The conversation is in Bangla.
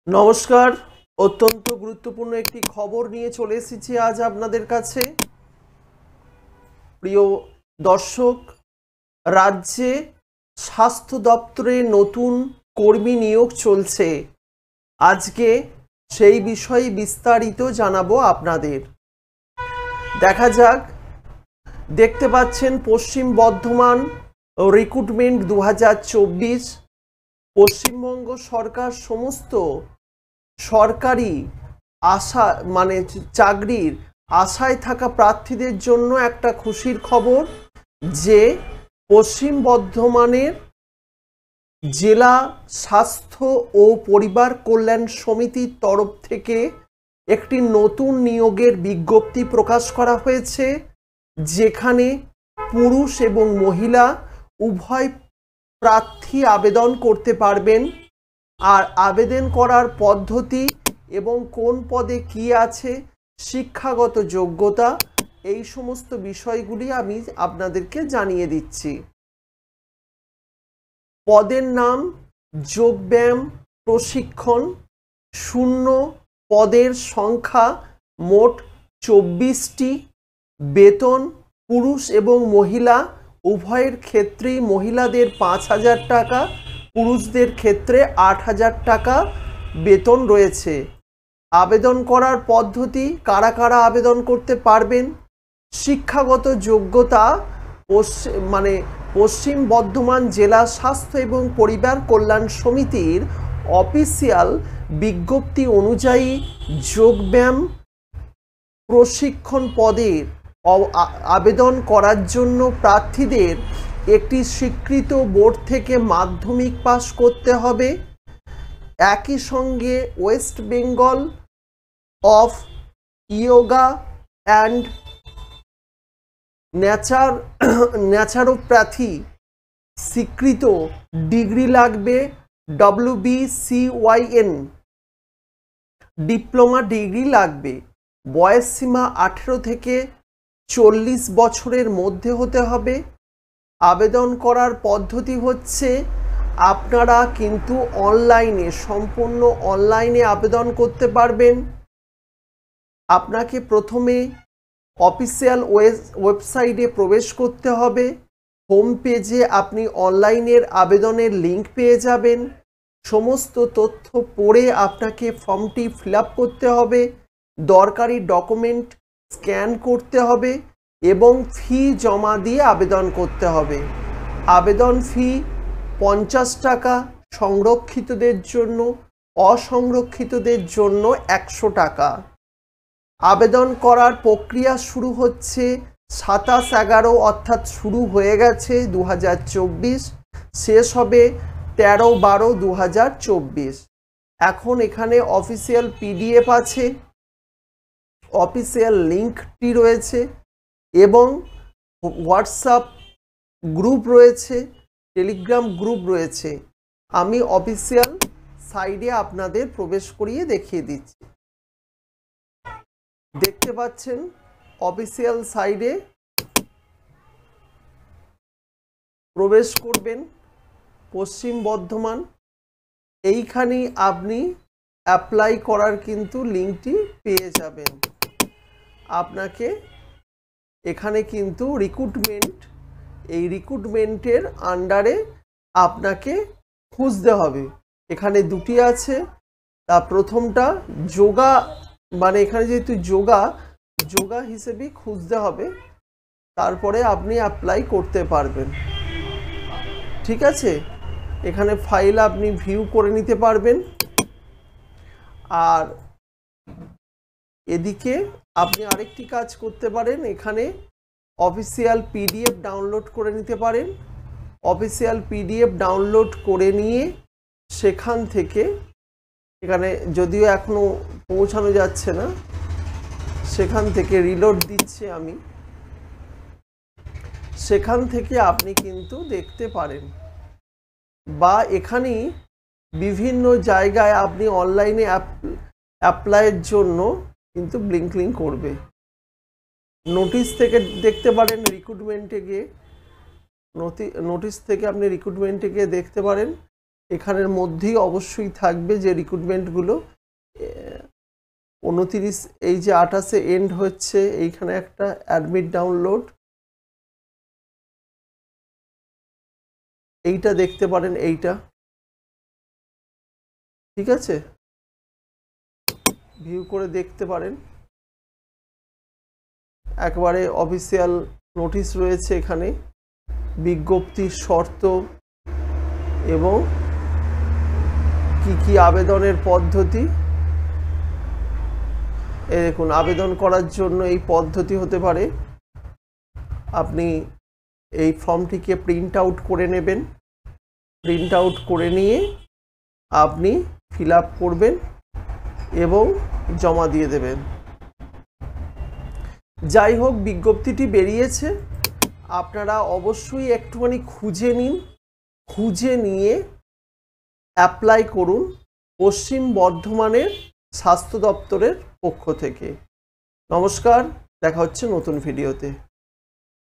নমস্কার। অত্যন্ত গুরুত্বপূর্ণ একটি খবর নিয়ে চলে এসেছি আজ আপনাদের কাছে। প্রিয় দর্শক, রাজ্যে স্বাস্থ্য দপ্তরে নতুন কর্মী নিয়োগ চলছে। আজকে সেই বিষয়ে বিস্তারিত জানাবো আপনাদের। দেখা যাক। দেখতে পাচ্ছেন পশ্চিম বর্ধমান রিক্রুটমেন্ট 2024। পশ্চিমবঙ্গ সরকার সমস্ত সরকারি আশা চাকরির আশায় থাকা প্রার্থীদের জন্য একটা খুশির খবর যে পশ্চিম বর্ধমানের জেলা স্বাস্থ্য ও পরিবার কল্যাণ সমিতির তরফ থেকে একটি নতুন নিয়োগের বিজ্ঞপ্তি প্রকাশ করা হয়েছে, যেখানে পুরুষ এবং মহিলা উভয় প্রার্থী আবেদন করতে পারবেন। আর আবেদন করার পদ্ধতি এবং কোন পদে কি আছে, শিক্ষাগত যোগ্যতা, এই সমস্ত বিষয়গুলি আমি আপনাদেরকে জানিয়ে দিচ্ছি। পদের নাম যোগব্যায়াম প্রশিক্ষণ। শূন্য পদের সংখ্যা মোট 24টি। বেতন পুরুষ এবং মহিলা উভয়ের ক্ষেত্রেই মহিলাদের 5,000 টাকা, পুরুষদের ক্ষেত্রে 8,000 টাকা বেতন রয়েছে। আবেদন করার পদ্ধতি, কারা কারা আবেদন করতে পারবেন, শিক্ষাগত যোগ্যতা পশ্চিম বর্ধমান জেলা স্বাস্থ্য এবং পরিবার কল্যাণ সমিতির অফিসিয়াল বিজ্ঞপ্তি অনুযায়ী যোগব্যায়াম প্রশিক্ষণ পদের আবেদন করার জন্য প্রার্থীদের একটি স্বীকৃত বোর্ড থেকে মাধ্যমিক পাস করতে হবে। একই সঙ্গে West Bengal of yoga and naturopathy স্বীকৃত ডিগ্রি লাগবে। WBCYN ডিপ্লোমা ডিগ্রি লাগবে। বয়স সীমা 18 থেকে 40 বছরের মধ্যে হতে হবে। আবেদন করার পদ্ধতি হচ্ছে, আপনারা কিন্তু সম্পূর্ণ অনলাইনে আবেদন করতে পারবেন। আপনাকে প্রথমে অফিসিয়াল ওয়েবসাইটে প্রবেশ করতে হবে। হোম পেজে আপনি অনলাইনের আবেদনের লিঙ্ক পেয়ে যাবেন। সমস্ত তথ্য পড়ে আপনাকে ফর্মটি ফিল আপ করতে হবে, দরকারি ডকুমেন্ট স্ক্যান করতে হবে এবং ফি জমা দিয়ে আবেদন করতে হবে। আবেদন ফি 50 টাকা, সংরক্ষিতদের জন্য, অসংরক্ষিতদের জন্য 100 টাকা। আবেদন করার প্রক্রিয়া শুরু হচ্ছে 27/11, অর্থাৎ শুরু হয়ে গেছে 2024, শেষ হবে 13/12/2024। এখন এখানে অফিসিয়াল PDF আছে, অফিসিয়াল লিঙ্কটি রয়েছে এবং হোয়াটসঅ্যাপ গ্রুপ রয়েছে, টেলিগ্রাম গ্রুপ রয়েছে। আমি অফিসিয়াল সাইডে আপনাদের প্রবেশ করিয়ে দেখিয়ে দিচ্ছি। দেখতে পাচ্ছেন অফিসিয়াল সাইডে প্রবেশ করবেন। পশ্চিম বর্ধমান, এইখানেই আপনি অ্যাপ্লাই করার কিন্তু লিঙ্কটি পেয়ে যাবেন। আপনাকে এখানে কিন্তু এই রিক্রুটমেন্টের আন্ডারে আপনাকে খুঁজতে হবে। এখানে দুটি আছে। তা প্রথমটা যোগা, এখানে যেহেতু যোগা হিসেবে খুঁজতে হবে, তারপরে আপনি অ্যাপ্লাই করতে পারবেন। ঠিক আছে, এখানে ফাইল আপনি ভিউ করে নিতে পারবেন। আর এদিকে আপনি আরেকটি কাজ করতে পারেন, এখানে অফিসিয়াল PDF ডাউনলোড করে নিতে পারেন। অফিসিয়াল PDF ডাউনলোড করে নিয়ে সেখান থেকে, এখানে যদিও এখনো পৌঁছানো যাচ্ছে না, সেখান থেকে রিলোড দিচ্ছে আমি, সেখান থেকে আপনি কিন্তু দেখতে পারেন। বা এখানেই বিভিন্ন জায়গায় আপনি অনলাইনে অ্যাপ্লাইয়ের জন্য কিন্তু ব্লিঙ্ক করবে। নোটিশ থেকে দেখতে পারেন, রিক্রুটমেন্টে গিয়ে নোটিশ থেকে আপনি রিক্রুটমেন্টে গিয়ে দেখতে পারেন। এখানের মধ্যেই অবশ্যই থাকবে যে রিক্রুটমেন্টগুলো 29 এই যে 28-এ এন্ড হচ্ছে, এইখানে একটা অ্যাডমিট ডাউনলোড, এইটা দেখতে পারেন, এইটা ঠিক আছে, ভিউ করে দেখতে পারেন। একবারে অফিসিয়াল নোটিশ রয়েছে এখানে, বিজ্ঞপ্তির শর্ত এবং কি আবেদনের পদ্ধতি। দেখুন, আবেদন করার জন্য এই পদ্ধতি হতে পারে, আপনি এই ফর্মটিকে প্রিন্ট আউট করে নেবেন, প্রিন্ট আউট করে নিয়ে আপনি ফিল আপ করবেন এবং জমা দিয়ে দেবেন। যাই হোক, বিজ্ঞপ্তিটি বেরিয়েছে, আপনারা অবশ্যই একটুখানি খুঁজে নিন, খুঁজে নিয়ে অ্যাপ্লাই করুন পশ্চিম বর্ধমানের স্বাস্থ্য দপ্তরের পক্ষ থেকে। নমস্কার, দেখা হচ্ছে নতুন ভিডিওতে।